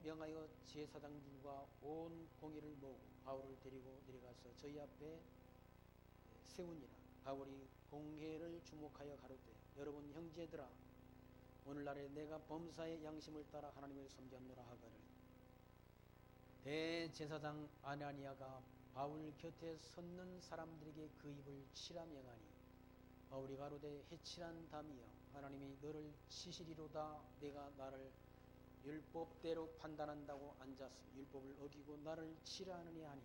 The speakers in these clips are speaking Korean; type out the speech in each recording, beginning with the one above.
명하여 제사장들과 온 공의를 모으고 바울을 데리고 내려가서 저희 앞에 세우니라. 바울이 공회를 주목하여 가로되 여러분 형제들아 오늘날에 내가 범사의 양심을 따라 하나님을 섬겼노라 하거늘 대제사장 아나니아가 바울 곁에 섰는 사람들에게 그 입을 치라 명하니 바울이 가로되 해칠한 담이여 하나님이 너를 치시리로다. 내가 나를 율법대로 판단한다고 앉아서 율법을 어기고 나를 치라 하느니 하니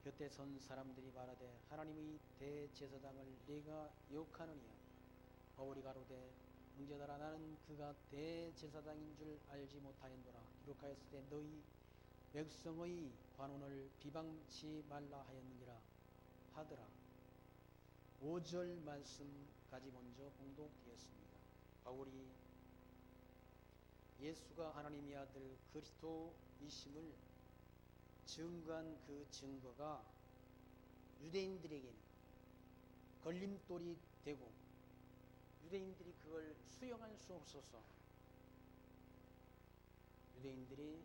곁에 선 사람들이 말하되 하나님의 대제사장을 네가 욕하느냐. 바울이 가로되 형제들아 나는 그가 대제사장인 줄 알지 못하였노라. 기록하였을 때 너희 백성의 관원을 비방치 말라 하였느니라 하더라. 5절 말씀까지 먼저 봉독되었습니다. 바울이 예수가 하나님의 아들 그리스도이심을 증거한 그 증거가 유대인들에게는 걸림돌이 되고 유대인들이 그걸 수용할 수 없어서 유대인들이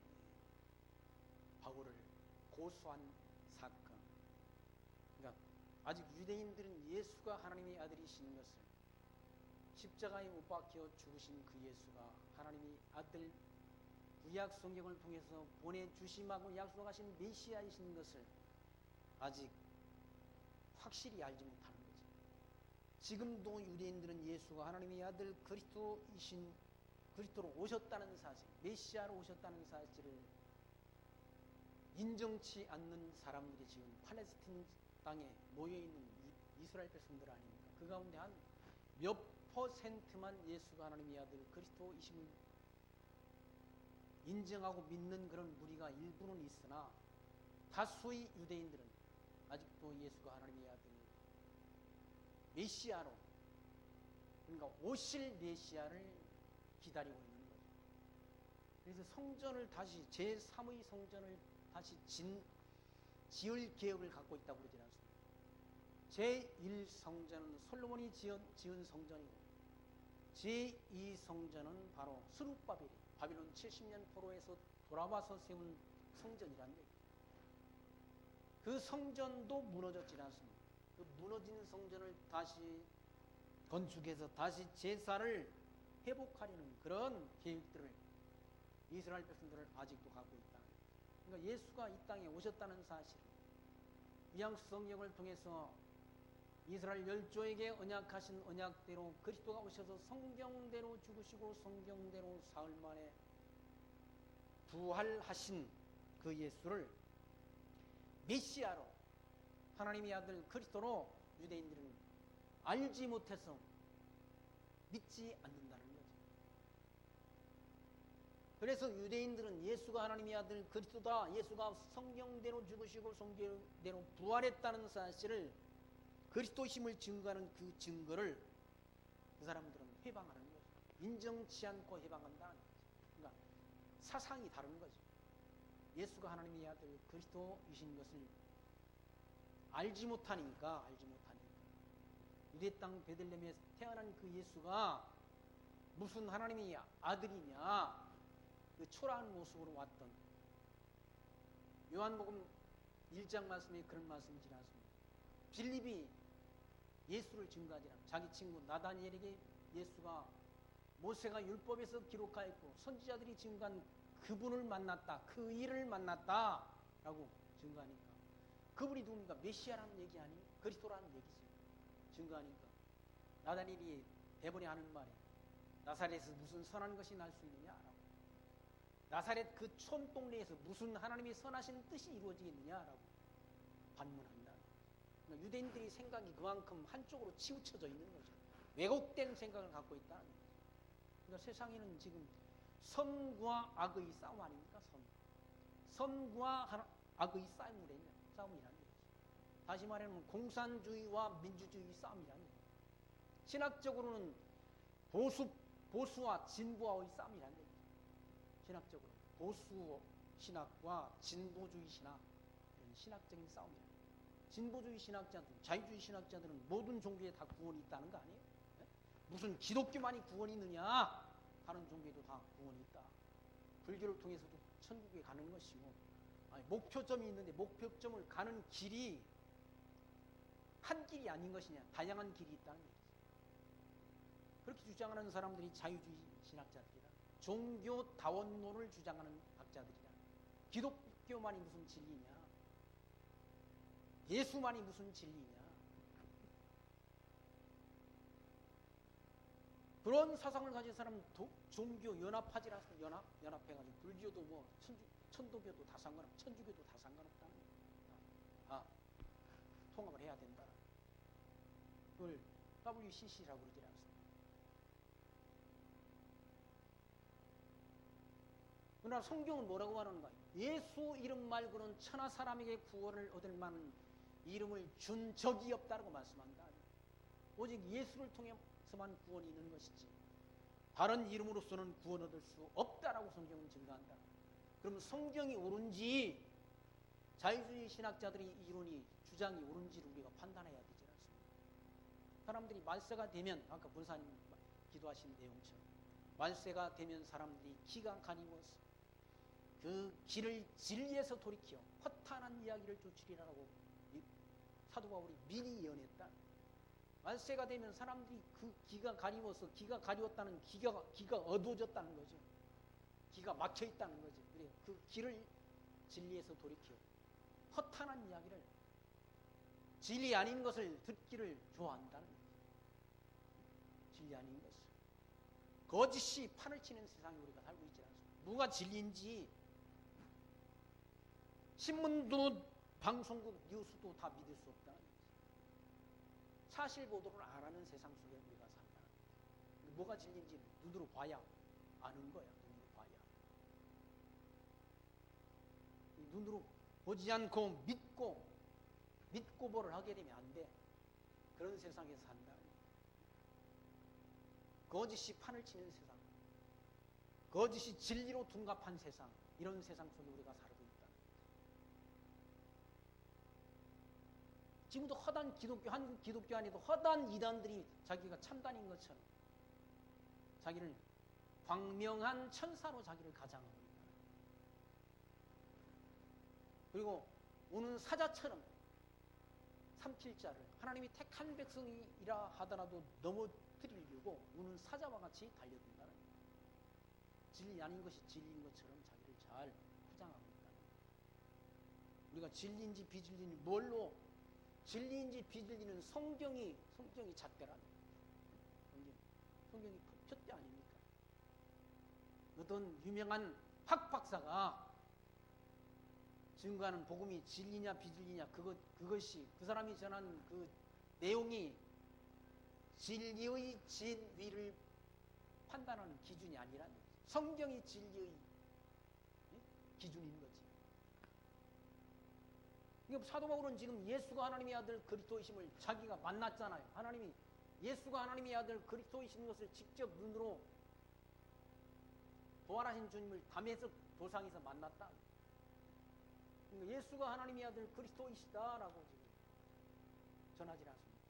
바울을 고소한 사건. 그러니까 아직 유대인들은 예수가 하나님의 아들이신 것을 십자가에 못 박혀 죽으신 그 예수가 하나님의 아들 구약 성경을 통해서 보내주심하고 약속하신 메시아이신 것을 아직 확실히 알지 못하는 거죠. 지금도 유대인들은 예수가 하나님의 아들 그리스도이신 그리스도로 오셨다는 사실, 메시아로 오셨다는 사실을 인정치 않는 사람들이 지금 팔레스틴 땅에 모여있는 이스라엘 백성들 아닙니까? 그 가운데 한 몇 퍼센트만 예수가 하나님의 아들 그리스도이심을 인정하고 믿는 그런 무리가 일부는 있으나 다수의 유대인들은 아직도 예수가 하나님의 아들 메시아로, 그러니까 오실 메시아를 기다리고 있는 거죠. 그래서 성전을 다시 제3의 성전을 다시 지을 계획을 갖고 있다고 그러지 않습니까? 제1성전은 솔로몬이 지은 성전이고 제2성전은 바로 스룹바벨이 바빌론 70년 포로에서 돌아와서 세운 성전이란 얘기예요. 그 성전도 무너졌지 않습니까? 그 무너진 성전을 다시 건축해서 다시 제사를 회복하려는 그런 계획들을 이스라엘 백성들을 아직도 갖고 있다. 그러니까 예수가 이 땅에 오셨다는 사실, 구약 성경을 통해서 이스라엘 열조에게 언약하신 언약대로 그리스도가 오셔서 성경대로 죽으시고 성경대로 사흘 만에 부활하신 그 예수를 메시아로 하나님의 아들 그리스도로 유대인들은 알지 못해서 믿지 않는다는 거죠. 그래서 유대인들은 예수가 하나님의 아들 그리스도다, 예수가 성경대로 죽으시고 성경대로 부활했다는 사실을 그리스도심을 증거하는 그 증거를 그 사람들은 회방하는 거죠. 인정치 않고 회방한다는 거죠. 그러니까 사상이 다른 거죠. 예수가 하나님의 아들 그리스도이신 것을 알지 못하니까 유대 땅 베들레헴에 태어난 그 예수가 무슨 하나님의 아들이냐, 그 초라한 모습으로 왔던 요한복음 1장 말씀에 그런 말씀이 지났습니다. 빌립이 예수를 증거하지 않고 자기 친구 나다니엘에게 예수가 모세가 율법에서 기록하였고 선지자들이 증거한 그분을 만났다, 그 일을 만났다 라고 증거하니까 그분이 누굽니까? 메시아라는 얘기 아니에요? 그리스도라는 얘기죠. 증거하니까 나다니엘이 대번에 하는 말이 나사렛에서 무슨 선한 것이 날 수 있느냐라고, 나사렛 그 촌동네에서 무슨 하나님의 선하신 뜻이 이루어지겠느냐라고 반문한다. 그러니까 유대인들의 생각이 그만큼 한쪽으로 치우쳐져 있는 거죠. 왜곡된 생각을 갖고 있다는 거죠. 그러니까 세상에는 지금 선과 악의 싸움 아닙니까? 선과 악의 싸움이라는 거죠. 다시 말하면 공산주의와 민주주의 싸움이라는 거죠. 신학적으로는 보수와 진보와의 싸움이라는 거죠. 신학적으로 보수 신학과 진보주의 신학, 이런 신학적인 싸움이라는 거죠. 진보주의 신학자들, 자유주의 신학자들은 모든 종교에 다 구원이 있다는 거 아니에요? 무슨 기독교만이 구원이 있느냐 하는 종교에도 다 구원이 있다. 불교를 통해서도 천국에 가는 것이고, 아니, 목표점이 있는데 목표점을 가는 길이 한 길이 아닌 것이냐, 다양한 길이 있다는 얘기죠. 그렇게 주장하는 사람들이 자유주의 신학자들이다. 종교다원론을 주장하는 학자들이다. 기독교만이 무슨 진리냐, 예수만이 무슨 진리냐, 그런 사상을 가진 사람은 종교 연합하지 않습니까? 연합해가지고 불교도 뭐 천도교도 다 상관없고 천주교도 다 상관없다는 거예요. 통합을 해야 된다. 그걸 WCC라고 그러지 않습니까? 그러나 성경은 뭐라고 말하는가? 예수 이름 말고는 천하 사람에게 구원을 얻을 만한 이름을 준 적이 없다고 말씀한다. 오직 예수를 통해서만 구원이 있는 것이지 다른 이름으로서는 구원 얻을 수 없다라고 성경은 증거한다. 그러면 성경이 옳은지 자유주의 신학자들의 이론이 주장이 옳은지를 우리가 판단해야 되지 않습니까? 사람들이 말세가 되면, 아까 본사님 기도하신 내용처럼 말세가 되면 사람들이 기가 가리워서 그 길을 진리에서 돌이켜 허탄한 이야기를 쫓으리라고 사도 바울이 미리 예언했다. 말세가 되면 사람들이 그 기가 가리워서, 기가 가리웠다는 기가 어두워졌다는 거죠. 기가 막혀 있다는 거죠. 그래, 그 길을 진리에서 돌이켜 허탄한 이야기를, 진리 아닌 것을 듣기를 좋아한다는 거죠. 진리 아닌 것을, 거짓이 판을 치는 세상에 우리가 살고 있지 않습니까? 뭐가 진리인지 신문도 방송국 뉴스도 다 믿을 수 없다는 거죠. 사실 보도를 안 하는 세상 속에 우리가 산다. 뭐가 진리인지 눈으로 봐야 아는 거야. 눈으로 봐야. 눈으로 보지 않고 믿고 뭐를 하게 되면 안 돼. 그런 세상에서 산다. 거짓이 판을 치는 세상, 거짓이 진리로 둔갑한 세상, 이런 세상 속에 우리가 살고 있다. 지금도 허단 기독교, 한국 기독교 안에도 허단 이단들이 자기가 참단인 것처럼 자기를 광명한 천사로 자기를 가장하고 있다. 그리고 오는 사자처럼 삼킬자를 하나님이 택한 백성이라 하더라도 넘어뜨리려고 오는 사자와 같이 달려든다는 거예요. 진리 아닌 것이 진리인 것처럼 자기를 잘 포장하고 있다는 거예요. 우리가 진리인지 비진리인지 뭘로, 진리인지 비진리는 성경이 잣대라는 거예요. 성경이 표대 아닙니까? 어떤 유명한 학 박사가 증거하는 복음이 진리냐 비진리냐, 그것이 그 사람이 전한 그 내용이 진리의 진위를 판단하는 기준이 아니라는 거지. 성경이 진리의 기준인 거지. 그러니까 사도 바울은 지금 예수가 하나님의 아들 그리스도이심을 자기가 만났잖아요. 하나님이 예수가 하나님의 아들 그리스도이신 것을 직접 눈으로 부활하신 주님을 담에서 도상에서 만났다. 그러니까 예수가 하나님의 아들 그리스도이시다라고 지금 전하지 않습니다.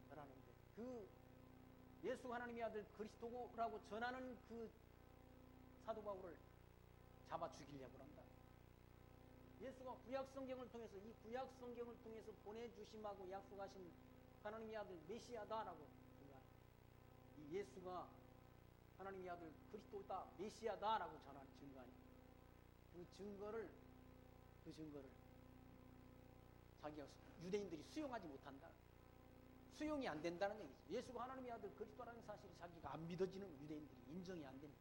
전하는데 그 예수가 하나님의 아들 그리스도라고 전하는 그 사도 바울을 잡아 죽이려고 한다. 예수가 구약 성경을 통해서, 이 구약 성경을 통해서 보내주심하고 약속하신 하나님의 아들 메시아다라고 증거하는, 이 예수가 하나님의 아들 그리스도다, 메시아다라고 전하는 증거하는 그 증거를 자기가 유대인들이 수용하지 못한다. 수용이 안 된다는 얘기죠. 예수가 하나님의 아들 그리스도라는 사실이 자기가 안 믿어지는, 유대인들이 인정이 안 되는.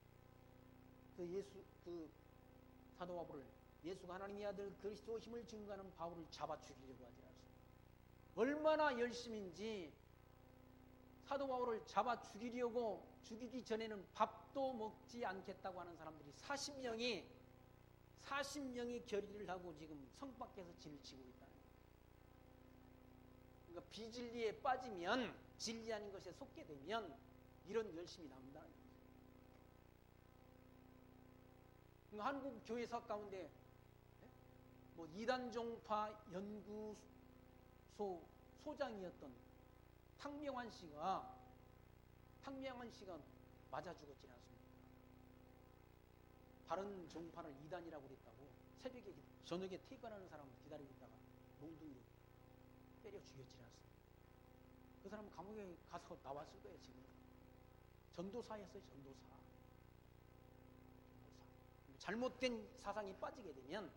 그 사도 바울을, 예수가 하나님의 아들 그리스도심을 증거하는 바울을 잡아 죽이려고 하지 않습니다. 얼마나 열심인지 사도 바울을 잡아 죽이려고, 죽이기 전에는 밥도 먹지 않겠다고 하는 사람들이 40명이 결의를 하고 지금 성 밖에서 진을 치고 있다는 거예요. 그러니까 비진리에 빠지면, 진리 아닌 것에 속게 되면 이런 열심이 나온다는 거예요. 그러니까 한국 교회사 가운데 뭐 이단종파 연구소 소장이었던 탕명환 씨가 맞아 죽었지 않습니까? 바른 정파를 이단이라고 그랬다고 새벽에 저녁에 퇴근하는 사람을 기다리고 있다가 몽둥이로 때려 죽였지 않습니까? 그 사람은 감옥에 가서 나왔을 거예요. 지금 전도사였어요. 전도사. 잘못된 사상에 빠지게 되면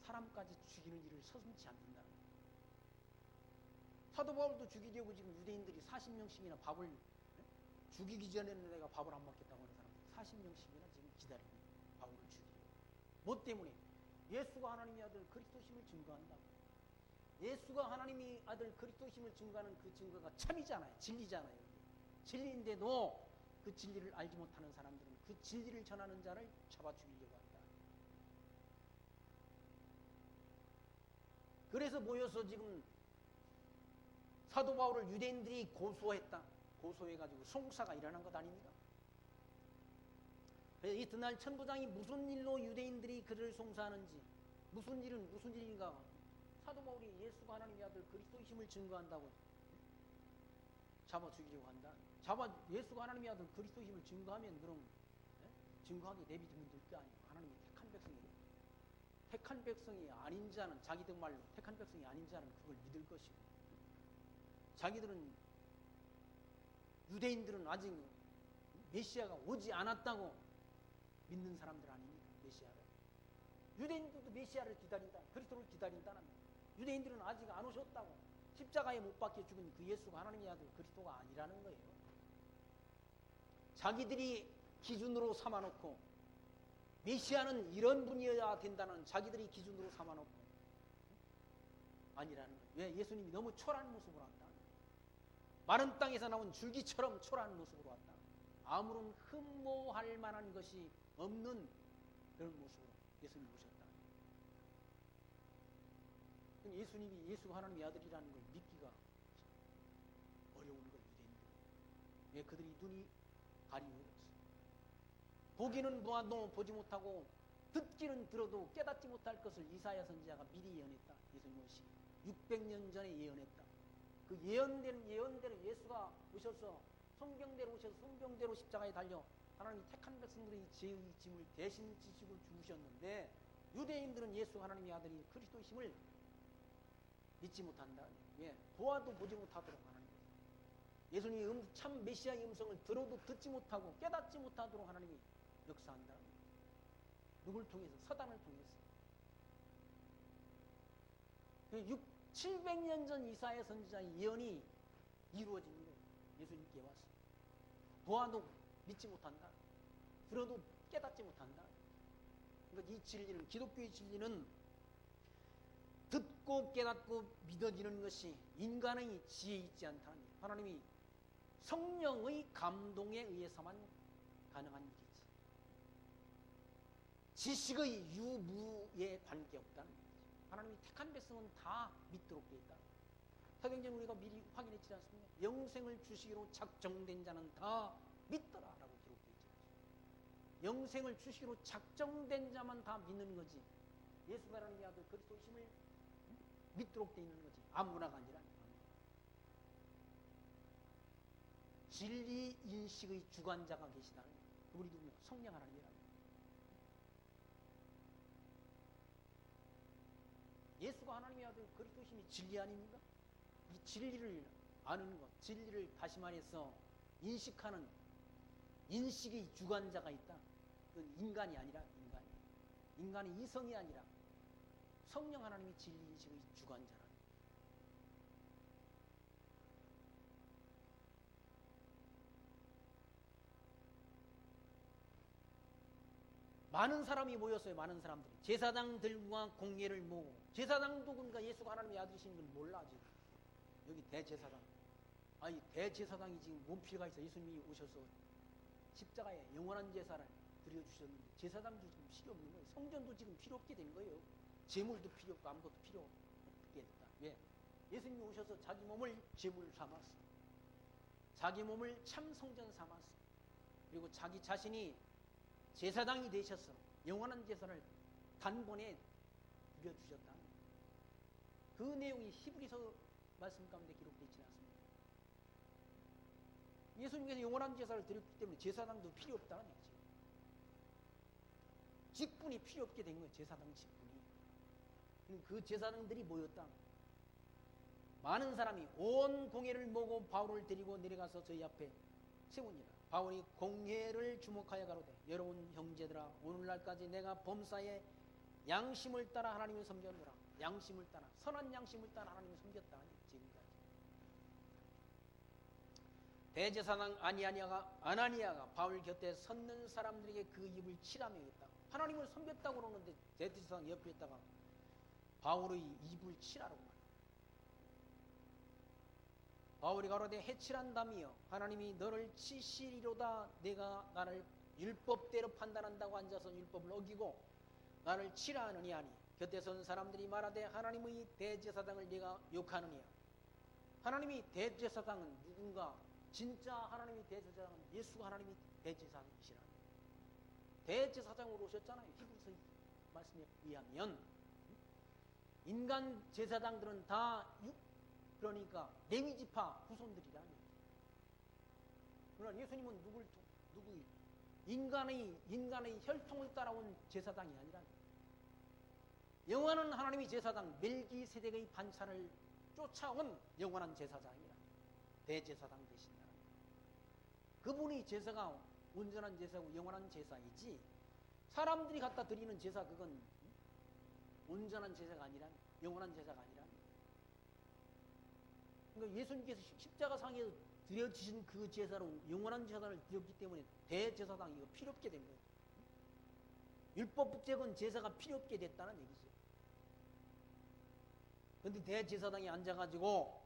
사람까지 죽이는 일을 서슴지 않는다. 사도 바울도 죽이려고 지금 유대인들이 40명씩이나 밥을 죽이기 전에는 내가 밥을 안 먹겠다고 하는 사람들 40명씩이나 지금 기다리는 바울을 죽이려고. 뭐 때문에? 예수가 하나님의 아들 그리스도심을 증거한다. 예수가 하나님의 아들 그리스도심을 증거하는 그 증거가 참이잖아요. 진리잖아요. 진리인데도 그 진리를 알지 못하는 사람들은 그 진리를 전하는 자를 잡아 죽이려고 한다. 그래서 모여서 지금 사도 바울을 유대인들이 고소했다. 고소해가지고 송사가 일어난 것 아닙니까? 그래서 이튿날 천부장이 무슨 일로 유대인들이 그를 송사하는지, 무슨 일인가? 사도 바울이 예수가 하나님의 아들 그리스도이심을 증거한다고 잡아 죽이려고 한다. 예수가 하나님의 아들 그리스도이심을 증거하면 그럼 증거하게 내비두면 될 거 아니에요. 하나님이 택한 백성이에요. 택한 백성이 아닌 자는 자기들 말로 택한 백성이 아닌 자는 그걸 믿을 것이고, 자기들은 유대인들은 아직 메시아가 오지 않았다고 믿는 사람들 아닙니까? 메시아를. 유대인들도 메시아를 기다린다. 그리스도를 기다린다는 거예요. 유대인들은 아직 안 오셨다고. 십자가에 못 박혀 죽은 그 예수가 하나님의 아들 그리스도가 아니라는 거예요. 자기들이 기준으로 삼아놓고 메시아는 이런 분이어야 된다는 자기들이 기준으로 삼아놓고 아니라는 거예요. 왜? 예수님이 너무 초라한 모습으로 왔다. 마른 땅에서 나온 줄기처럼 초라한 모습으로 왔다. 아무런 흠모할 만한 것이 없는 그런 모습으로 예수님이 오셨다. 예수님이 예수가 하나님의 아들이라는 걸 믿기가 어려운 거예요. 유대인들. 왜? 그들이 눈이 가리워졌어요. 보기는 보아도 보지 못하고 듣기는 들어도 깨닫지 못할 것을 이사야 선지자가 미리 예언했다. 예수님 오시 600년 전에 예언했다. 그 예언대로 예수가 오셔서 성경대로 오셔서 성경대로 십자가에 달려 하나님이 택한 백성들의 죄의 짐을 대신 지시고 죽으셨는데 유대인들은 예수 하나님의 아들이 그리스도이심을 믿지 못한다. 왜? 보아도 보지 못하도록 하나님. 예수님이 참 메시아의 음성을 들어도 듣지 못하고 깨닫지 못하도록 하나님이 역사한다. 누굴 통해서? 사단을 통해서. 700년 전 이사야 선지자의 예언이 이루어진 거예요. 예수님께 와서. 보아도 믿지 못한다. 들어도 깨닫지 못한다. 그러니까 이 진리는, 기독교의 진리는 듣고 깨닫고 믿어지는 것이 인간의 지혜에 있지 않다는 거예요. 하나님이 성령의 감동에 의해서만 가능한 일이지. 지식의 유무에 관계없다는 거죠. 하나님이 택한 백성은 다 믿도록 되어 있다. 사경전 우리가 미리 확인했지 않습니까? 영생을 주시기로 작정된 자는 다 믿더라라고 기록되어 있지 않습니까? 영생을 주시기로 작정된 자만 다 믿는 거지. 예수가 하나님의 아들 그리스도이심을 믿도록 되어 있는 거지. 아무나가 아니라. 진리 인식의 주관자가 계시다는 거예요. 그분이 누구냐? 성령 하나님이라는 거예요. 예수가 하나님의 아들 그리스도심이 진리 아닙니까? 이 진리를 아는 것, 진리를 다시 말해서 인식하는 인식의 주관자가 있다. 그건 인간이 아니라 인간의 이성이 아니라 성령 하나님이 진리 인식의 주관자라는 거예요. 많은 사람이 모였어요. 많은 사람들이. 제사장들과 공예를 모으고, 제사장도 그러니까 예수가 하나님의 아들이신 걸 몰라 아직. 여기 대제사장. 아니 대제사장이 지금 뭔 필요가 있어. 예수님이 오셔서 십자가에 영원한 제사를 드려주셨는데 제사장도 지금 필요 없는 거예요. 성전도 지금 필요 없게 된 거예요. 제물도 필요 없고 아무것도 필요 없게 됐다. 왜? 예수님이 오셔서 자기 몸을 제물 삼았어. 자기 몸을 참 성전 삼았어. 그리고 자기 자신이 제사장이 되셔서 영원한 제사를 단번에 드려주셨다. 그 내용이 히브리서 말씀 가운데 기록되어 있지 않습니까? 예수님께서 영원한 제사를 드렸기 때문에 제사장도 필요 없다는 얘기죠. 직분이 필요 없게 된 거예요. 제사장 직분이. 그 제사장들이 모였다. 많은 사람이 온 공회를 모고 바울을 데리고 내려가서 저희 앞에 세웁니다. 바울이 공회를 주목하여 가로되 여러분 형제들아 오늘날까지 내가 범사에 양심을 따라 하나님을 섬겼노라. 양심을 따라 선한 양심을 따라 하나님을 섬겼다. 지금까지 대제사장 아나니아가 바울 곁에 섰는 사람들에게 그 입을 치라며 했다. 하나님을 섬겼다고 그러는데 대제사장 옆에 있다가 바울의 입을 치라고 말이야. 바울이 가로되 해치란다미여 하나님이 너를 치시리로다. 내가 나를 율법대로 판단한다고 앉아서 율법을 어기고 나를 치라 하느니 아니. 곁에 선 사람들이 말하되 하나님의 대제사장을 네가 욕하느냐. 하나님이 대제사장은 누군가? 진짜 하나님의 대제사장은 예수가 하나님의 대제사장이시라. 대제사장으로 오셨잖아요. 히브리서 말씀에 의하면 인간 제사장들은 다 그러니까 레위지파 후손들이라는 얘기죠. 그러나 예수님은 누구 인간의 혈통을 따라온 제사장이 아니라 영원한 하나님의 제사장 멜기세덱의 반차를 쫓아온 영원한 제사장이라. 대제사장 되신다. 그분이 제사가 온전한 제사고 영원한 제사이지 사람들이 갖다 드리는 제사 그건 온전한 제사가 아니라 영원한 제사가 아니라. 그러니까 예수님께서 십자가상에 드려지신 그 제사로 영원한 제사를 드렸기 때문에 대제사장이 이거 필요 없게 된 거예요. 율법적인 제사가 필요 없게 됐다는 얘기죠. 그런데 대제사장이 앉아가지고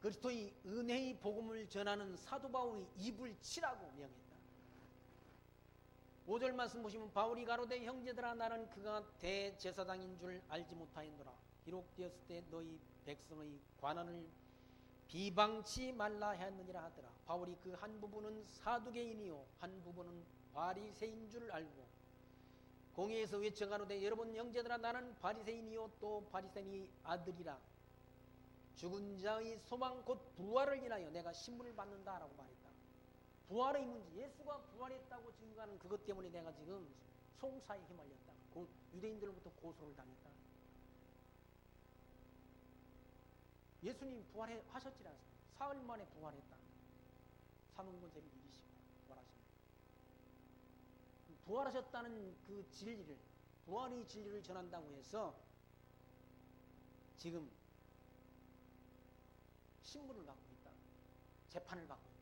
그리스도의 은혜의 복음을 전하는 사도 바울의 입을 치라고 명했다. 5절 말씀 보시면 바울이 가로되 형제들아 나는 그가 대제사장인 줄 알지 못하였노라. 기록되었을 때 너희 백성의 관원을 비방치 말라 하였느니라 하더라. 바울이 그 한 부분은 사두개인이요 한 부분은 바리새인 줄 알고 공회에서 외쳐가로되 여러분 형제들아 나는 바리새인이요 또 바리새인의 아들이라. 죽은 자의 소망 곧 부활을 인하여 내가 신문을 받는다라고 말했다. 부활의 문제, 예수가 부활했다고 증거하는 그것 때문에 내가 지금 송사에 휘말렸다. 유대인들로부터 고소를 당했다. 예수님 부활하셨지 않습니까? 사흘 만에 부활했다. 사문고제를 이기시고 부활하십니다. 부활하셨다는 그 진리를, 부활의 진리를 전한다고 해서 지금 신문을 받고 있다. 재판을 받고 있다.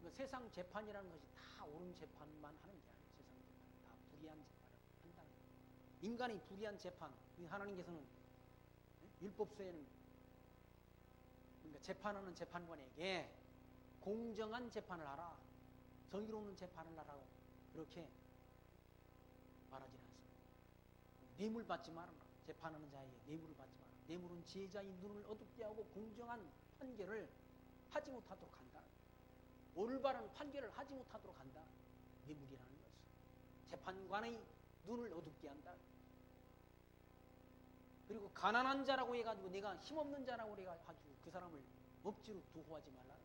그러니까 세상 재판이라는 것이 다 옳은 재판만 하는 게 아니에요. 세상 재판 다 불의한 재판을 한다는 거예요. 인간의 불의한 재판, 하나님께서는 율법서에는 그러니까 재판하는 재판관에게 공정한 재판을 하라, 정의로운 재판을 하라고 그렇게 말하지 않습니다. 뇌물 받지 말아라. 재판하는 자에게 뇌물을 받지 마라. 뇌물은 지혜자의 눈을 어둡게 하고 공정한 판결을 하지 못하도록 한다. 올바른 판결을 하지 못하도록 한다. 뇌물이라는 것은 재판관의 눈을 어둡게 한다. 그리고 가난한 자라고 해가지고 내가 힘없는 자라고 해가지고 그 사람을 억지로 두호하지 말라.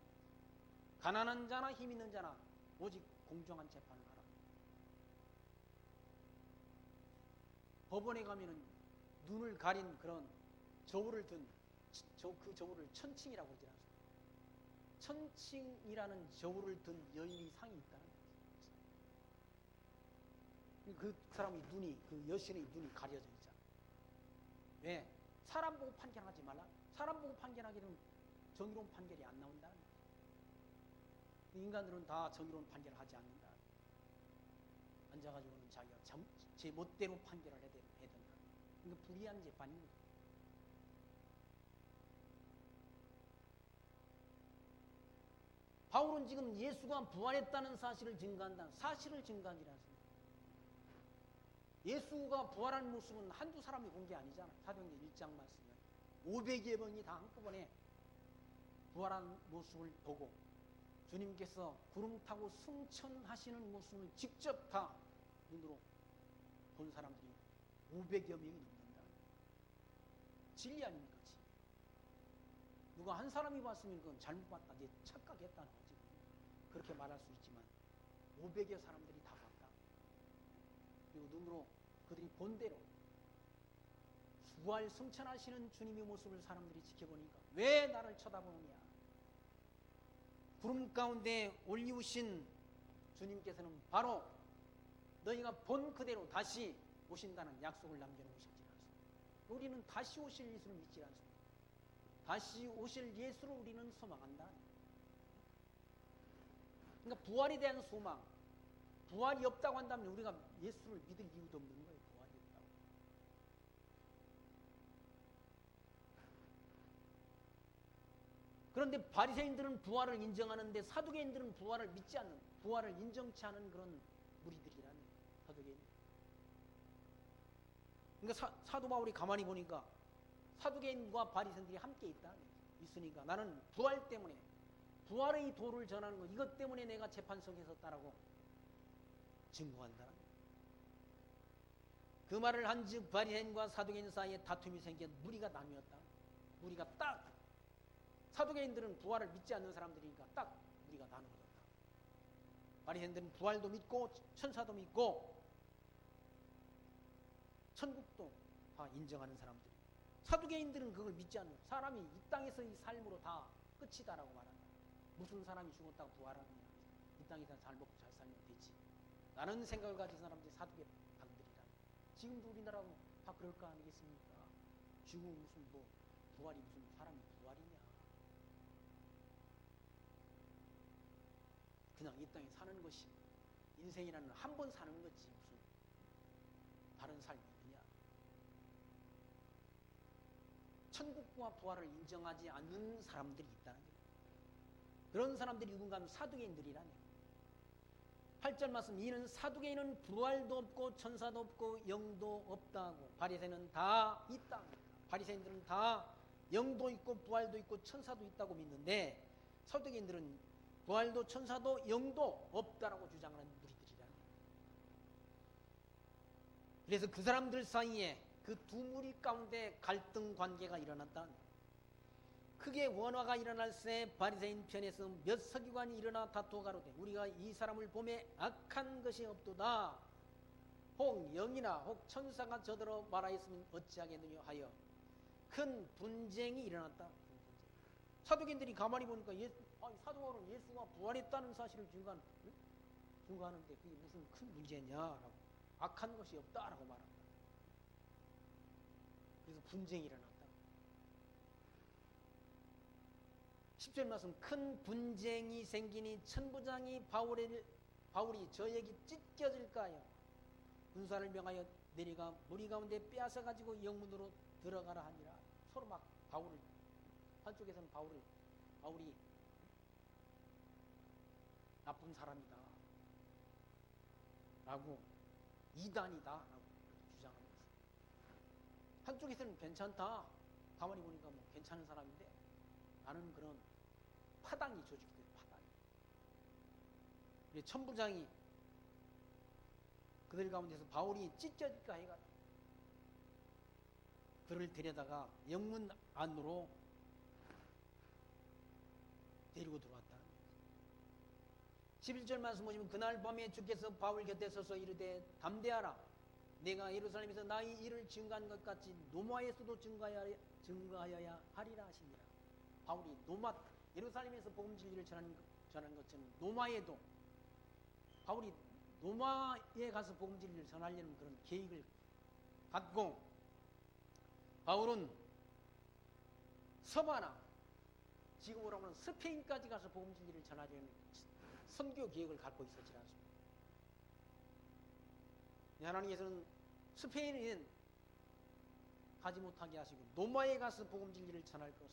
가난한 자나 힘 있는 자나 오직 공정한 재판을 하라. 법원에 가면은 눈을 가린 그런 저울을 든 그 저울을 천칭이라고 하지 않습니까? 천칭이라는 저울을 든 여인의 상이 있다는 거죠. 그 사람의 눈이, 그 여신의 눈이 가려져 있잖아. 왜? 사람 보고 판결하지 말라. 사람 보고 판결하게 되면 정의로운 판결이 안 나온다는 거죠. 인간들은 다 정의로운 판결을 하지 않는다. 앉아가지고는 자기가 제 멋대로 판결을 해야 된다. 그러니까 불의한 재판입니다. 바울은 지금 예수가 부활했다는 사실을 증거한다. 사실을 증거하지 않습니다. 예수가 부활한 모습은 한두 사람이 본 게 아니잖아요. 사도행전 1장 말씀에 500여 명이 다 한꺼번에 부활한 모습을 보고 주님께서 구름 타고 승천하시는 모습을 직접 다 눈으로 본 사람들이 500여 명이 넘는다. 진리 아닙니까? 진리. 누가 한 사람이 봤으면 그건 잘못 봤다, 착각했다는 거지. 그렇게 말할 수 있지만 500여 사람들이 다 봤다. 그리고 눈으로 그들이 본 대로 부활 승천하시는 주님의 모습을 사람들이 지켜보니까 왜 나를 쳐다보느냐. 구름 가운데 올리우신 주님께서는 바로 너희가 본 그대로 다시 오신다는 약속을 남겨놓으셨지 않습니까? 우리는 다시 오실 예수를 믿지 않습니다. 다시 오실 예수를 우리는 소망한다. 그러니까 부활에 대한 소망, 부활이 없다고 한다면 우리가 예수를 믿을 이유도 없는 거예요. 부활이 없다고. 그런데 바리새인들은 부활을 인정하는데 사두개인들은 부활을 믿지 않는, 부활을 인정치 않은 그런 무리들이라는 사두개인. 그러니까 사도 바울이 가만히 보니까 사두개인과 바리새인들이 함께 있으니까 나는 부활 때문에, 부활의 도를 전하는 것, 이것 때문에 내가 재판석에 섰다라고 증거한다는 거예요. 그 말을 한즉 바리새인과 사두개인 사이에 다툼이 생겨 무리가 나뉘었다. 무리가 딱 사두개인들은 부활을 믿지 않는 사람들이니까 딱 무리가 나누어졌다. 바리새인들은 부활도 믿고 천사도 믿고 천국도 다 인정하는 사람들. 사두개인들은 그걸 믿지 않는, 사람이 이 땅에서의 삶으로 다 끝이다라고 말한다. 무슨 사람이 죽었다고 부활하느냐. 이 땅에서 잘 먹고 잘 살면 되지 라는 생각을 가진 사람들이 사두개당들이라. 지금도 우리나라도 다 그럴 거 아니겠습니까? 죽으면 무슨 뭐 부활이 무슨 사람이 부활이냐. 그냥 이 땅에 사는 것이, 인생이라는 한 번 사는 거지 무슨 다른 삶이 있느냐. 천국과 부활을 인정하지 않는 사람들이 있다는 거예요. 그런 사람들이 누군가 하면 사두개인들이라네. 8절 말씀, 이는 사두개인은 부활도 없고 천사도 없고 영도 없다고. 바리새인은 다 있다. 바리새인들은 다 영도 있고 부활도 있고 천사도 있다고 믿는데 사두개인들은 부활도 천사도 영도 없다라고 주장하는 무리들이라네. 그래서 그 사람들 사이에 그 두 무리 가운데 갈등 관계가 일어났다. 크게 원화가 일어날 새 바리새인 편에서 몇 서기관이 일어나 다투어 가로되 우리가 이 사람을 보매 악한 것이 없도다. 혹 영이나 혹 천사가 저더러 말하였으면 어찌하겠느냐 하여 큰 분쟁이 일어났다. 사두개인들이 가만히 보니까 사도 바울은 예수가 부활했다는 사실을 증거하는데 그게 무슨 큰 문제냐라고, 악한 것이 없다라고 말합니다. 그래서 분쟁이 일어났다. 10절 말씀, 큰 분쟁이 생기니 천부장이 바울이 저에게 찢겨질까요? 군사를 명하여 내려가 무리 가운데 빼앗아 가지고 영문으로 들어가라 하니라. 서로 막 바울을, 한쪽에서는 바울이 나쁜 사람이다 라고, 이단이다 라고 주장하는 것입니다. 한쪽에서는 괜찮다, 가만히 보니까 뭐 괜찮은 사람인데 나는 그런 파당이 조직돼. 파당이. 천부장이 그들 가운데서 바울이 찢겨질까 해가 그를 데려다가 영문 안으로 데리고 들어왔다. 11절 말씀 보시면 그날 밤에 주께서 바울 곁에 서서 이르되 담대하라. 내가 예루살렘에서 나의 일을 증거한 것 같이 노마에서도 증거하여야 하리라 하시니라. 바울이 예루살렘에서 복음 진리를 전하는 것처럼 노마에도, 바울이 노마에 가서 복음 진리를 전하려는 그런 계획을 갖고, 바울은 서바나, 지금으로 하면 스페인까지 가서 복음 진리를 전하려는 선교 계획을 갖고 있었지 않습니까? 하나님께서는 스페인에는 가지 못하게 하시고 노마에 가서 복음 진리를 전할 것을,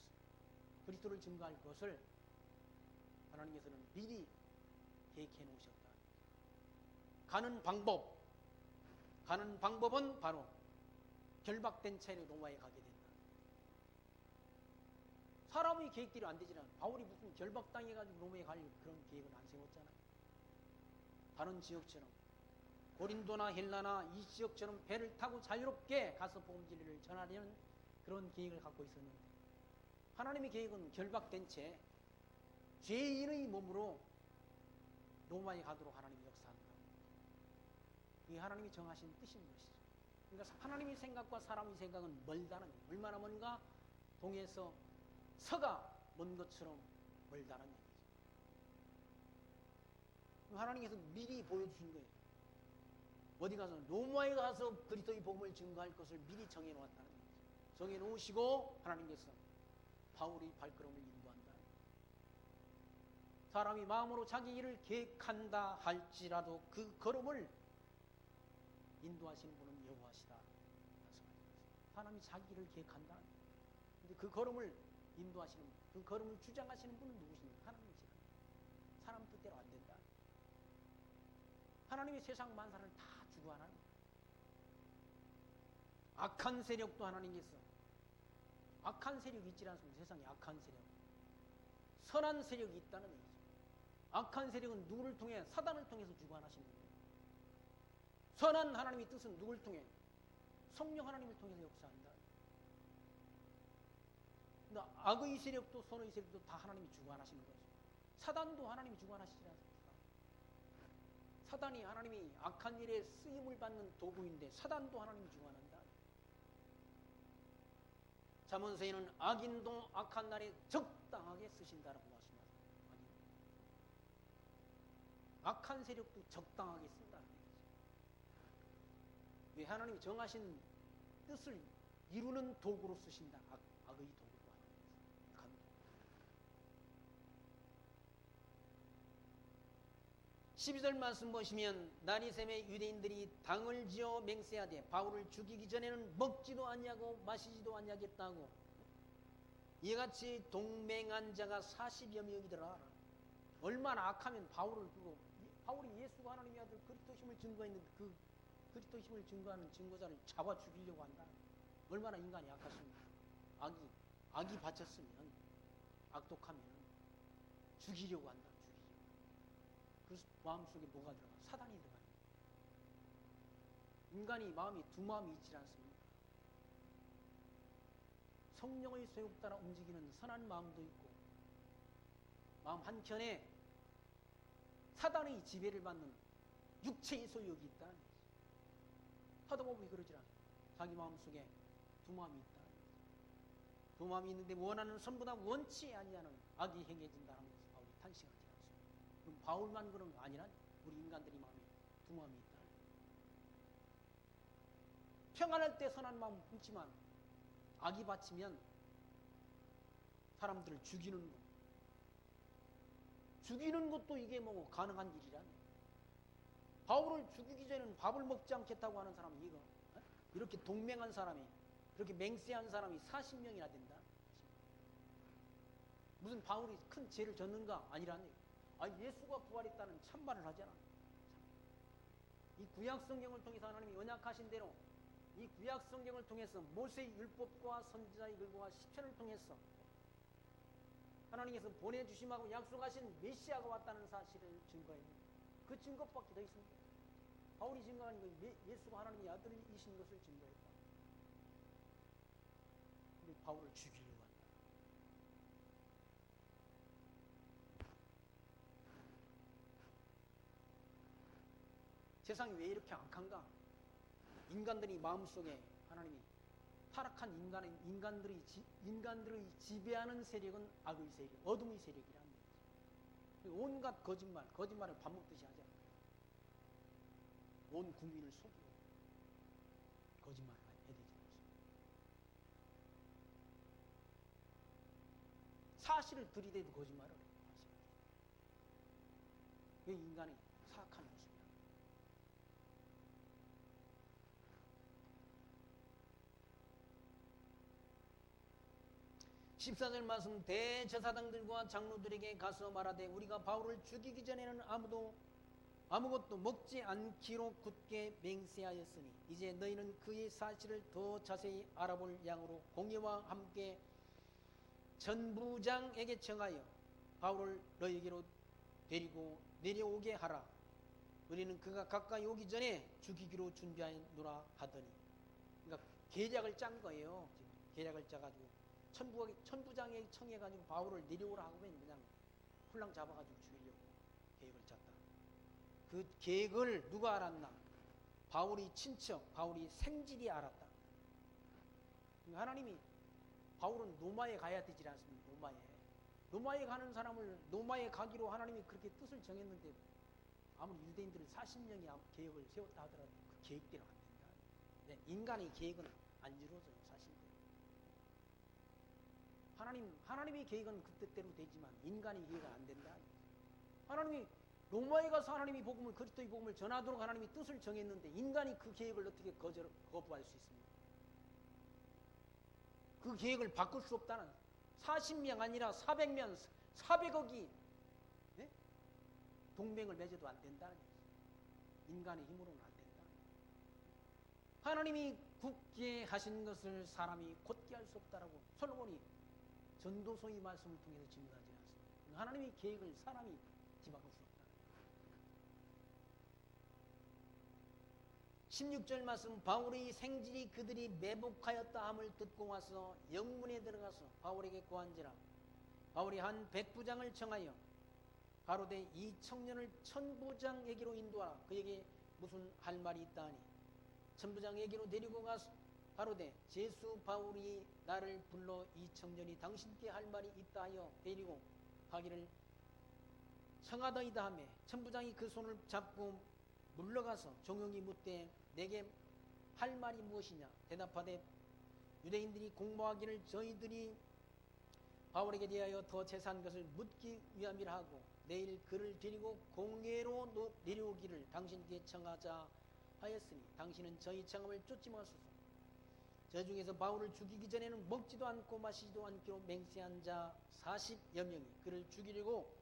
그리스도를 증거할 것을 하나님께서는 미리 계획해 놓으셨다. 가는 방법은 바로 결박된 채로 로마에 가게 된다. 사람의 계획대로 안 되지만 바울이 무슨 결박당해가지고 로마에 갈 그런 계획은 안 세웠잖아요. 다른 지역처럼 고린도나 헬라나 이 지역처럼 배를 타고 자유롭게 가서 복음 진리를 전하려는 그런 계획을 갖고 있었는데, 하나님의 계획은 결박된 채 죄인의 몸으로 로마에 가도록 하나님이 역사. 이게 하나님이 정하신 뜻인 것이죠. 그러니까 하나님의 생각과 사람의 생각은 멀다는 거예요. 얼마나 먼가? 동에서 서가 먼 것처럼 멀다는 얘기죠. 하나님께서 미리 보여주신 거예요. 어디 가서 로마에 가서 그리스도의 복음을 증거할 것을 미리 정해놓았다는 거죠. 정해놓으시고 하나님께서 바울의 발걸음을 인도한다. 사람이 마음으로 자기 일을 계획한다 할지라도 그 걸음을 인도하시는 분은 여호와시다 말씀하셨습니다. 사람이 자기 일을 계획한다. 근데 그 걸음을 인도하시는 분, 그 걸음을 주장하시는 분은 누구십니까? 하나님이시다. 사람 뜻대로 안 된다. 하나님이 세상 만사를 다 주관하는 거예요. 악한 세력도 하나님께서 악한 세력이 있지 않습니까? 세상에 악한 세력. 선한 세력이 있다는 얘기죠. 악한 세력은 누구를 통해? 사단을 통해서 주관하시는 거예요. 선한 하나님의 뜻은 누구를 통해? 성령 하나님을 통해서 역사한다. 근데 악의 세력도 선의 세력도 다 하나님이 주관하시는 거죠. 사단도 하나님이 주관하시지 않습니까? 사단이 하나님이 악한 일에 쓰임을 받는 도구인데 사단도 하나님이 주관한다. 잠언서에는 악인도 악한 날에 적당하게 쓰신다라고 말씀하십니다. 악한 세력도 적당하게 쓴다는 얘기죠. 왜 하나님이 정하신 뜻을 이루는 도구로 쓰신다. 악의 도구로 하나님께서. 12절 말씀 보시면 나니셈의 유대인들이 당을 지어 맹세하되 바울을 죽이기 전에는 먹지도 아니하고 마시지도 아니하겠다고 이같이 동맹한 자가 40여 명이더라. 얼마나 악하면 바울이 예수가 하나님의 아들 그리스도심을 증거했는데 그 그리스도심을 증거하는 증거자를 잡아 죽이려고 한다. 얼마나 인간이 악하십니까? 악이 바쳤으면 악독하면 죽이려고 한다. 그래서 마음속에 뭐가 들어가? 사단이 들어가요. 인간이 마음이 두 마음이 있지 않습니까? 성령의 소욕 따라 움직이는 선한 마음도 있고 마음 한켠에 사단의 지배를 받는 육체의 소욕이 있다. 사도바울이 그러지 않습니까? 자기 마음속에 두 마음이 있다. 두 마음이 있는데 원하는 선보다 원치 아니하는 악이 행해진다는 것을 바울이 탄식하지 않습니다. 그럼 바울만 그런 거 아니라 우리 인간들이 마음에 두 마음이 있다. 평안할 때 선한 마음 품지만 악이 받치면 사람들을 죽이는 것도 이게 뭐 가능한 일이라네. 바울을 죽이기 전에는 밥을 먹지 않겠다고 하는 사람이 이거 이렇게 동맹한 사람이 그렇게 맹세한 사람이 40명이나 된다. 무슨 바울이 큰 죄를 졌는가? 아니라네. 예수가 부활했다는 참말을 하잖아. 이 구약 성경을 통해서 하나님이 언약하신 대로 이 구약 성경을 통해서 모세의 율법과 선지자의 글과 시편을 통해서 하나님께서 보내주심하고 약속하신 메시아가 왔다는 사실을 증거해요. 그 증거밖에 더 있습니다. 바울이 증거하는 건 예수가 하나님의 아들이신 것을 증거했다. 근데 바울을 죽이려고 한다. 세상이 왜 이렇게 악한가? 인간들이 마음속에 하나님이 타락한 인간들의 지배하는 세력은 악의 세력, 어둠의 세력이라는 거죠. 온갖 거짓말을 밥 먹듯이 하잖아요. 온 국민을 속이고 거짓말을 해야 되지 않습니까? 사실을 들이대도 거짓말을 해요. 이게 인간의 사악한 모습이야. 14절 말씀 대제사장들과 장로들에게 가서 말하되 우리가 바울을 죽이기 전에는 아무것도 먹지 않기로 굳게 맹세하였으니 이제 너희는 그의 사실을 더 자세히 알아볼 양으로 공예와 함께 전부장에게 청하여 바울을 너희에게로 데리고 내려오게 하라. 우리는 그가 가까이 오기 전에 죽이기로 준비하노라 하더니, 그러니까 계략을 짠 거예요. 지금 계략을 짜가지고 천부장에 청해가지고 바울을 내려오라 하고 그냥 홀랑 잡아가지고 죽이려고 계획을 짰다. 그 계획을 누가 알았나? 바울이 친척, 바울이 생질이 알았다. 하나님이 바울은 로마에 가야 되지 않습니까? 로마에 가는 사람을 로마에 가기로 하나님이 그렇게 뜻을 정했는데 아무리 유대인들은 40명이 계획을 세웠다 하더라도 그 계획대로 안 된다. 네, 인간의 계획은 안 이루어져요, 사실대로. 하나님의 계획은 그 뜻대로 되지만 인간의 계획은 안 된다. 하나님이 로마에 가서 하나님이 복음을, 그리스도의 복음을 전하도록 하나님이 뜻을 정했는데 인간이 그 계획을 어떻게 거부할 수 있습니까? 그 계획을 바꿀 수 없다는, 40명 아니라 400명, 400억이 네? 동맹을 맺어도 안 된다는 거죠. 인간의 힘으로는 안 된다. 하나님이 굳게 하신 것을 사람이 곧게 할 수 없다라고 솔로몬이 전도서의 말씀을 통해서 증거하지 않습니까? 하나님의 계획을 사람이 뒤바꿀 수 없다. 16절 말씀, 바울의 생질이 그들이 매복하였다 함을 듣고 와서 영문에 들어가서 바울에게 고한지라. 바울이 한 백부장을 청하여 가로되 이 청년을 천부장에게로 인도하라. 그에게 무슨 할 말이 있다 하니 천부장에게로 데리고 가서 가로되 제수 바울이 나를 불러 이 청년이 당신께 할 말이 있다 하여 데리고 가기를 청하더이다 하며 천부장이 그 손을 잡고 물러가서 종용이 묻되 내게 할 말이 무엇이냐. 대답하되 유대인들이 공모하기를 저희들이 바울에게 대하여 더 제사한 것을 묻기 위함이라 하고 내일 그를 데리고 공회로 내려오기를 당신께 청하자 하였으니 당신은 저희 청함을 쫓지 마소서. 저 중에서 바울을 죽이기 전에는 먹지도 않고 마시지도 않기로 맹세한 자 40여 명이 그를 죽이려고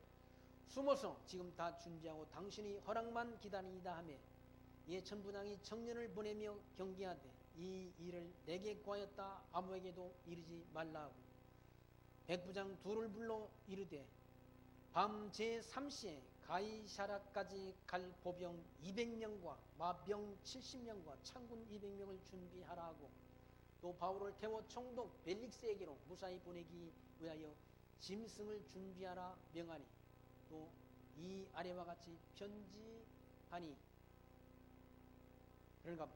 숨어서 지금 다 준비하고 당신이 허락만 기다리다 하며 이에 천부장이 청년을 보내며 경계하되 이 일을 내게 구하였다 아무에게도 이르지 말라 하고 백부장 둘을 불러 이르되 밤 제3시에 가이사라까지 갈 보병 200명과 마병 70명과 창군 200명을 준비하라 하고 또 바울을 태워 총독 벨릭스에게로 무사히 보내기 위하여 짐승을 준비하라 명하니 또 이 아래와 같이 편지하니. 그러니까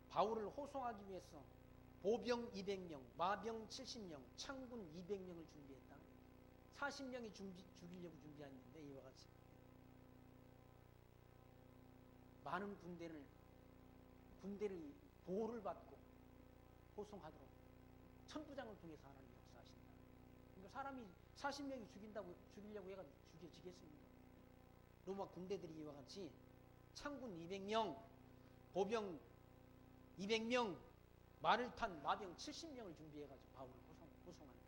바울을 호송하기 위해서 보병 200명, 마병 70명, 창군 200명을 준비했다. 40명이 죽이려고 준비했는데 이와 같이 많은 군대를 보호를 받고 호송하도록 천부장을 통해서 하나님 역사하신다. 그러니까 사람이 40명이 죽이려고 해가지고 죽여지겠습니까? 로마 군대들이 이와 같이 창군 200명, 보병 200명, 말을 탄 마병 70명을 준비해가지고 바울을 호송한다.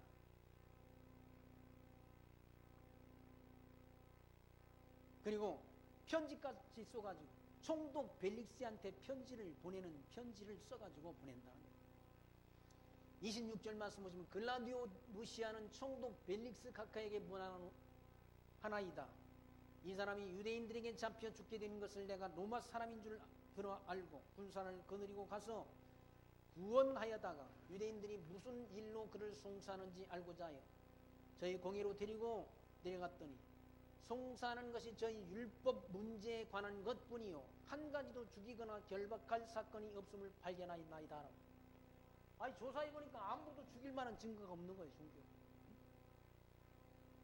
그리고 편지까지 써가지고 총독 벨릭스한테 편지를 써가지고 보낸다. 26절 말씀 보시면 글라디오 루시아는 총독 벨릭스 각하에게 문하나이다. 이 사람이 유대인들에게 잡혀 죽게 되는 것을 내가 로마 사람인 줄 들어 알고 군사를 거느리고 가서 구원하여다가 유대인들이 무슨 일로 그를 송사하는지 알고자 하여 저희 공회로 데리고 내려갔더니 송사하는 것이 저희 율법 문제에 관한 것뿐이요 한 가지도 죽이거나 결박할 사건이 없음을 발견하였나이다. 아니 조사해보니까 아무도 죽일 만한 증거가 없는 거예요. 종교.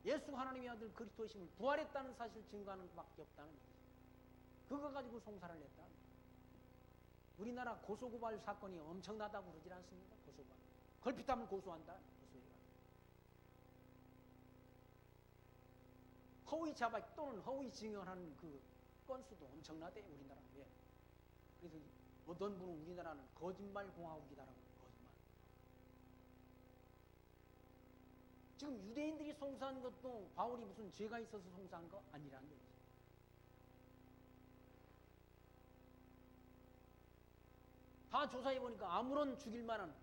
예수 하나님의 아들 그리스도이심을 부활했다는 사실 증거하는 것밖에 없다는 얘기죠. 그거 가지고 송사를 냈다. 우리나라 고소고발 사건이 엄청나다고 그러지 않습니까? 고소고발. 걸핏하면 고소한다. 허위 자백 또는 허위 증언하는 그 건수도 엄청나대 우리나라. 왜? 그래서 어떤 분은 우리나라는 거짓말 공화국이다라고. 거짓말. 지금 유대인들이 송사한 것도 바울이 무슨 죄가 있어서 송사한 거 아니라는 거죠. 다 조사해보니까 아무런 죽일 만한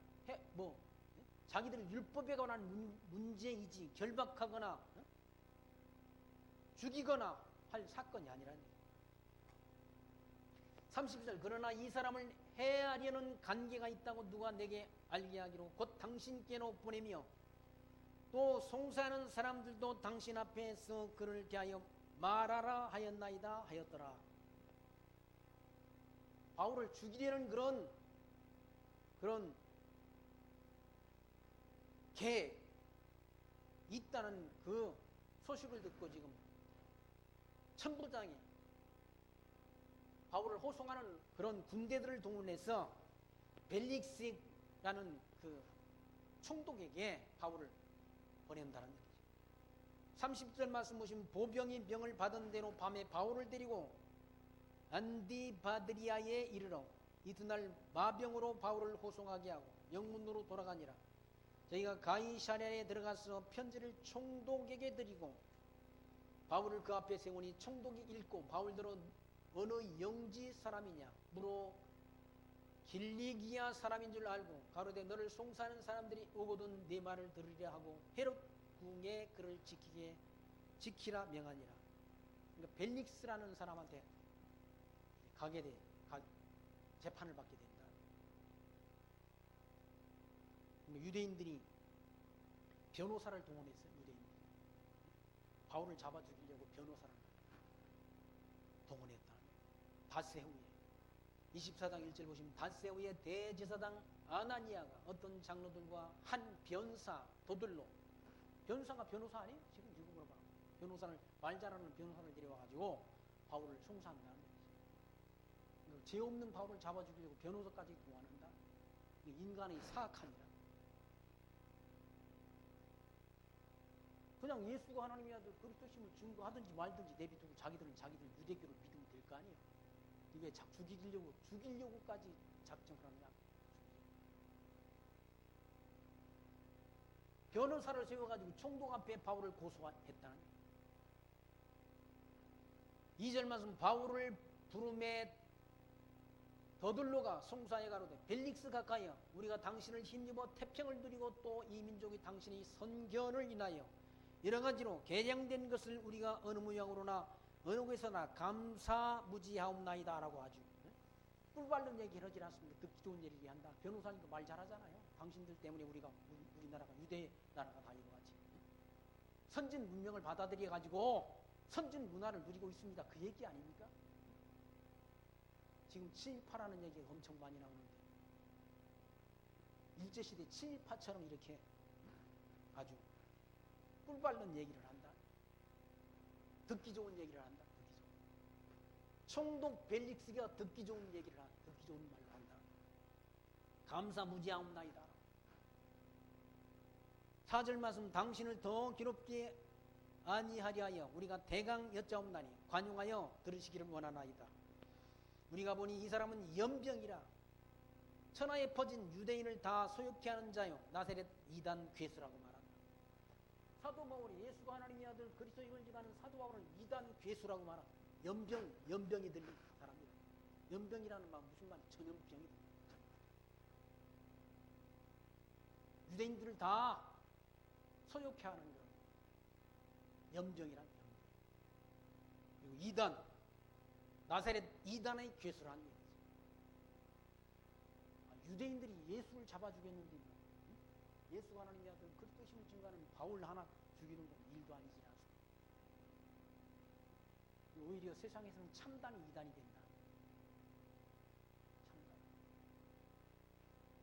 자기들 율법에 관한 문제이지 결박하거나 죽이거나 할 사건이 아니라는 거예요. 30절 그러나 이 사람을 해하려는 관계가 있다고 누가 내게 알게 하기로 곧 당신께로 보내며 또 송사하는 사람들도 당신 앞에서 그를 대하여 말하라 하였나이다 하였더라. 바울을 죽이려는 그런 계획 있다는 그 소식을 듣고 지금 천부장이 바울을 호송하는 그런 군대들을 동원해서 벨릭스라는 그 총독에게 바울을 보낸다는 얘기죠. 30절 말씀 보시면 보병이 명을 받은 대로 밤에 바울을 데리고 안디바드리아에 이르러 이튿날 마병으로 바울을 호송하게 하고 영문으로 돌아가니라. 저희가 가이사랴에 들어가서 편지를 총독에게 드리고 바울을 그 앞에 세우니 총독이 읽고 바울대로 어느 영지 사람이냐 물어 길리기아 사람인 줄 알고 가로되 너를 송사하는 사람들이 오거든 네 말을 들으려 하고 헤롯 궁에 그를 지키라 명하니라. 그러니까 벨릭스라는 사람한테 가게 돼 재판을 받게 된다. 유대인들이 변호사를 동원했어요. 유대인들이 바울을 잡아 죽이려고 변호사를 동원했다. 닷새 후에 24장 1절 보시면 닷새 후에 대제사장 아나니아가 어떤 장로들과 한 변사 도들로, 변사가 변호사 아니에요? 지금 이거 물어봐. 변호사를, 말 잘하는 변호사를 데려와가지고 바울을 송사한다는 거지. 죄 없는 바울을 잡아 죽이려고 변호사까지 동원한다. 인간의 사악함이라. 그냥 예수가 하나님의 아들 그리스도심을 증거하든지 말든지 내비두고 자기들 유대교를 믿으면 될 거 아니에요. 이게 죽이려고까지 작정을 하느냐. 변호사를 세워가지고 총독 앞에 바울을 고소했다는 거예요. 2절 말씀 바울을 부름에 더들로가 송사에 가로되 벨릭스 가까이여 우리가 당신을 힘입어 태평을 누리고 또 이 민족이 당신의 선견을 인하여 여러 가지로 개량된 것을 우리가 어느 모양으로나 어느 곳에서나 감사무지하옵나이다 라고 아주 꿀발른 얘기를 하지 않습니까? 듣기 좋은 얘기 한다. 변호사님도 말 잘하잖아요. 당신들 때문에 우리나라가 유대 나라가 다 이거 같이 선진 문명을 받아들여 가지고 선진 문화를 누리고 있습니다. 그 얘기 아닙니까? 지금 친일파라는 얘기가 엄청 많이 나오는데 일제시대 친일파처럼 이렇게 아주 꿀발른 얘기를 한다. 듣기 좋은 얘기를 한다. 총독 벨릭스가 듣기 좋은 얘기를 한다. 듣기 좋은 말을 한다. 감사무지하옵나이다. 4절 말씀 당신을 더 괴롭게 아니하려 하여 우리가 대강 여짜옵나니 관용하여 들으시기를 원하나이다. 우리가 보니 이 사람은 연병이라 천하에 퍼진 유대인을 다 소욕케 하는 자요 나사렛 이단 괴수라고 말한다. 사도 바울이 예수가 하나님의 아들 그리스도임을 지가는 사도 바울을 이단 괴수라고 말한다. 연병이 들린 사람이다. 연병이라는 말 무슨 말? 전염병이 들린 유대인들을 다 소욕케 하는 거. 연병이란 연병. 그리고 이단 나사렛 이단의 괴수라는 얘기죠. 유대인들이 예수를 잡아 죽였는데 예수가 하나님의 아들 그리스도심을 증거하는 바울 하나 죽이는 건 일도 아니지 않습니까? 오히려 세상에서는 참단이 이단이 된다. 참단.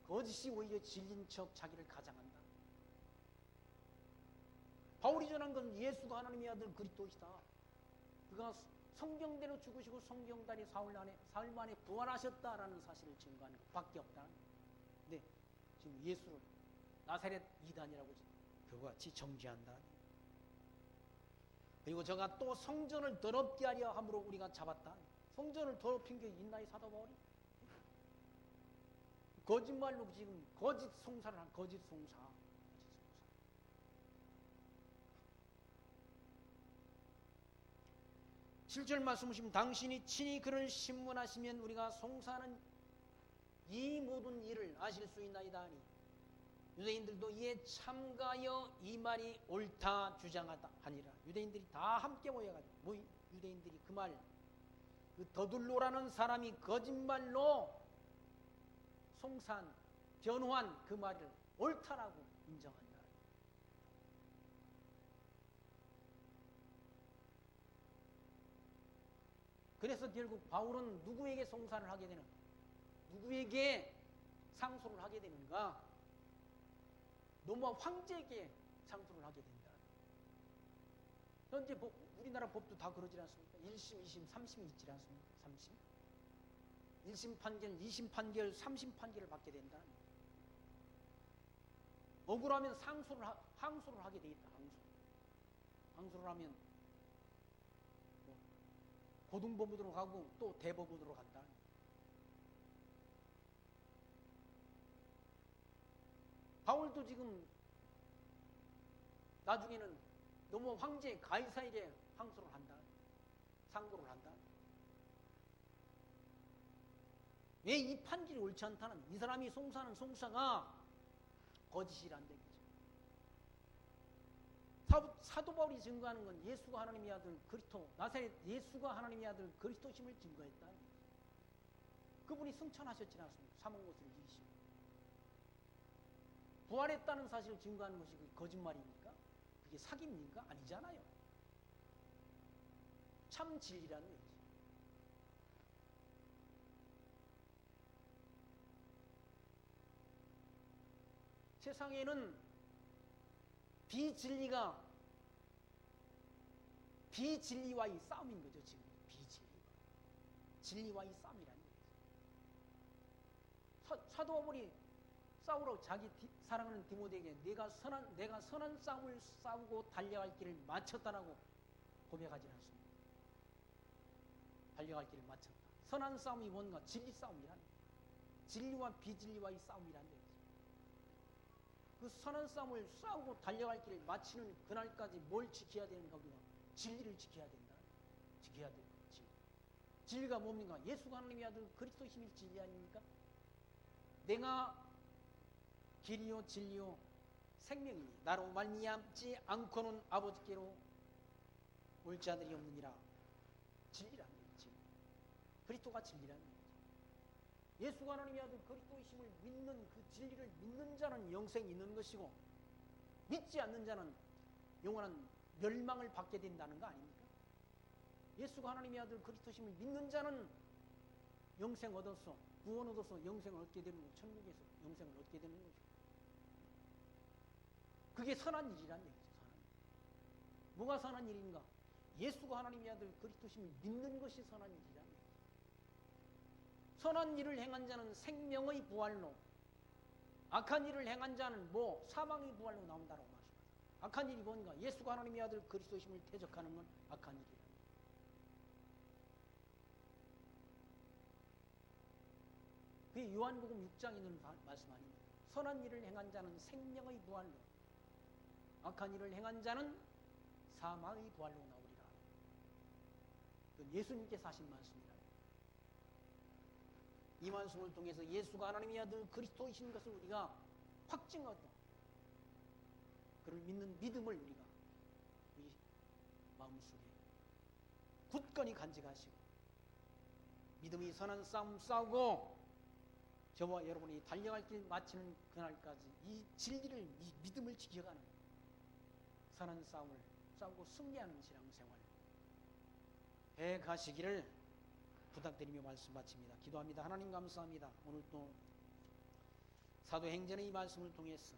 거짓이 오히려 진린 척 자기를 가장한다. 바울이 전한 건 예수가 하나님의 아들 그리스도시다. 그가 성경대로 죽으시고 성경다리 사흘 만에 부활하셨다라는 사실을 증거하는 것밖에 없다. 근데 지금 예수를 나사렛 이단이라고 그와 같이 정죄한다. 그리고 저가 또 성전을 더럽게 하려 함으로 우리가 잡았다. 성전을 더럽힌 게 있나요, 사도 바울이? 거짓말로 지금 거짓 송사를 한 거짓 송사. 7절 말씀 보시면 당신이 친히 그를 신문하시면 우리가 송사하는 이 모든 일을 아실 수 있나이다 하니 유대인들도 이에 참가하여 이 말이 옳다 주장하다 하니라. 유대인들이 다 함께 모여가지고 유대인들이 그 말, 그 더둘로라는 사람이 거짓말로 송사한 변호한 그 말을 옳다라고 인정한다. 그래서 결국 바울은 누구에게 송사를 하게 되는? 누구에게 상소를 하게 되는가? 로마 황제에게 상소를 하게 된다. 현재 우리나라 법도 다 그러지 않습니까? 1심, 2심, 3심이 있지 않습니까? 3심. 1심 판결, 2심 판결, 3심 판결을 받게 된다. 억울하면 항소를 하게 돼 있다. 항소를 하면 고등법원으로 가고 또 대법원으로 간다. 바울도 지금 나중에는 너무 황제 가이사에게 항소를 한다. 상고를 한다. 왜 이 판결이 옳지 않다는, 이 사람이 송사하는 송사가 거짓이란다 이거죠. 사도 바울이 증거하는 건 예수가 하나님의 아들 그리스도, 나사렛 예수가 하나님의 아들 그리스도심을 증거했다. 그분이 승천하셨지 않습니까? 사망 못을 이기시고 부활했다는 사실을 증거하는 것이 거짓말입니까? 그게 사기입니까? 아니잖아요. 참 진리라는 거지. 세상에는 비진리와의 싸움인 거죠. 지금 진리와의 싸움이라는 거죠. 사도 바울이 싸우러 자기 사랑하는 디모데에게 내가 선한 싸움을 싸우고 달려갈 길을 마쳤다라고 고백하지 않습니다. 달려갈 길을 마쳤다. 선한 싸움이 뭔가? 진리 싸움이라는 거예요. 진리와 비진리와의 싸움이라는 거예요. 그 선한 싸움을 싸우고 달려갈 길을 마치는 그날까지 뭘 지켜야 되는가? 우리가 진리를 지켜야 된다. 지켜야 될 것. 진리가 뭡니까? 예수가 하나님의 아들 그리스도심이 진리 아닙니까? 내가 길이요 진리요 생명이니 나로 말미암지 않고는 아버지께로 올 자들이 없느니라. 진리라는 거지. 그리스도가 진리라는 거지. 예수가 하나님의 아들 그리스도이심을 믿는 그 진리를 믿는 자는 영생이 있는 것이고 믿지 않는 자는 영원한 멸망을 받게 된다는 거 아닙니까? 예수가 하나님의 아들 그리스도이심을 믿는 자는 영생 얻어서 구원 얻어서 영생을 얻게 되는 거고 천국에서 영생을 얻게 되는 거죠. 그게 선한 일이란 얘기죠. 선한 일. 뭐가 선한 일인가? 예수가 하나님의 아들 그리스도심을 믿는 것이 선한 일이란 얘기죠. 선한 일을 행한 자는 생명의 부활로, 악한 일을 행한 자는 사망의 부활로 나온다고 말씀합니다. 악한 일이 뭔가? 예수가 하나님의 아들 그리스도심을 대적하는 건 악한 일이란 얘기죠. 그게 요한복음 6장에 있는 말씀 아닙니까? 선한 일을 행한 자는 생명의 부활로, 악한 일을 행한 자는 사망의 부활로 나오리라. 그건 예수님께서 하신 말씀이라. 이 말씀을 통해서 예수가 하나님의 아들 그리스도이신 것을 우리가 확증하고 그를 믿는 믿음을 우리가 우리 마음속에 굳건히 간직하시고 믿음이 선한 싸움 싸우고 저와 여러분이 달려갈 길 마치는 그날까지 이 진리를, 이 믿음을 지켜가는 선한 싸움을 싸우고 승리하는 신앙생활 해 가시기를 부탁드리며 말씀 마칩니다. 기도합니다. 하나님 감사합니다. 오늘 또 사도행전의 이 말씀을 통해서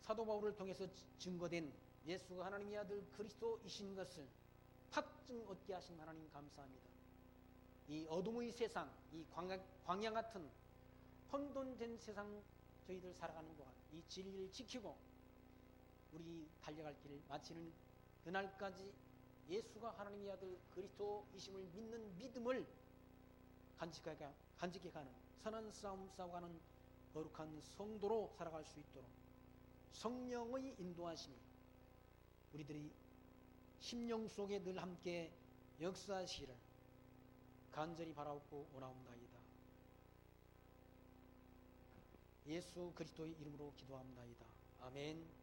사도 바울을 통해서 증거된 예수가 하나님의 아들 그리스도이신 것을 확증 얻게 하신 하나님 감사합니다. 이 어둠의 세상, 이 광야 같은 혼돈된 세상 저희들 살아가는 동안 이 진리를 지키고 우리 달려갈 길을 마치는 그날까지 예수가 하나님의 아들 그리스도이심을 믿는 믿음을 간직해가는 선한 싸움 싸워가는 거룩한 성도로 살아갈 수 있도록 성령의 인도하심이 우리들이 심령 속에 늘 함께 역사하시기를 간절히 바라옵고 원하옵나이다. 예수 그리스도의 이름으로 기도합나이다. 아멘.